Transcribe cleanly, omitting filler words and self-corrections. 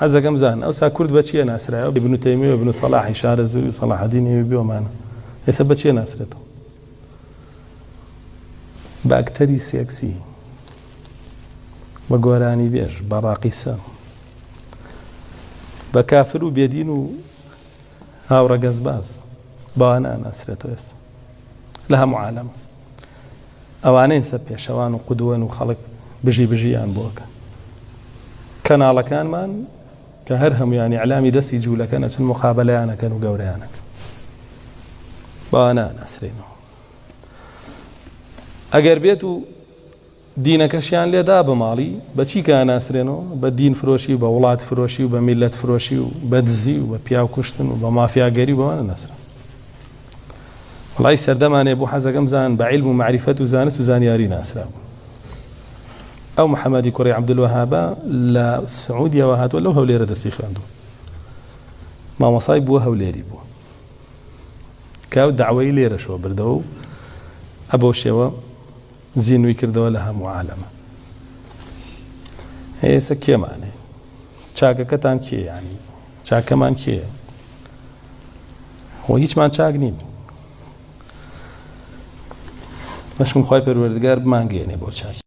حەزەکەم زان ئەوسا کورد بە چییە ناسرایەوە ابن تەیمیە و ابن سەلاحی شارەزوی و سەلاح الدین ئەیوبی وەمانە ئێستا بە چییە ناسرێتەوە بە ئەکتەری سێکسی بە گۆرانی بێژ بە ڕاقیسە بە کافر و بێدین و هاوڕە گەزباز بەوانە ناسرێتەوە ئێستا لە هەموو عالەم ئەوانەی ئێستا پێشەوان و قودوەن و خەڵک بژیان بۆکە کەناڵەکانمان کە هەر هەمویانی ئیعلامی دەستی جوولەکە نەچن مقابلەیانەکەن و گەورەیانەکەن بەوانە ناسرێنەوە ئەگەر بێت و دینەکەشیان لێدا بە ماڵی بەچی کە ناسرێنەوە بە دین فرۆشی و بە وڵات فرۆشی و بە میلەت فرۆشی و بە دزی و بە پیاو کوشتن و بە مافیاگەری بەوانە نەسرن وڵای سەردەمانێ بۆ حەزەکەم زان بە عیلم و معریفەت و زانست و زانیاری ناسرا ئەو محەممەدی کوڕی عەبدولوەهابە لە سعودیەوە هاتووە لەو هەولێرە دەستی خوێندووە مامۆسای بووە هەولێری بووە کە داوای لێرەشەوە بردەوە و ئەبەو شێوە زینوی کردەوە لە هەموو عالەمە ئێستا کێمانێ چاکەکەتان کێ یانی چاکەمان کێ وە هیچمان چاک نیم بەشم خۆی پەروەردگار بمانگەێنێ بۆ چاک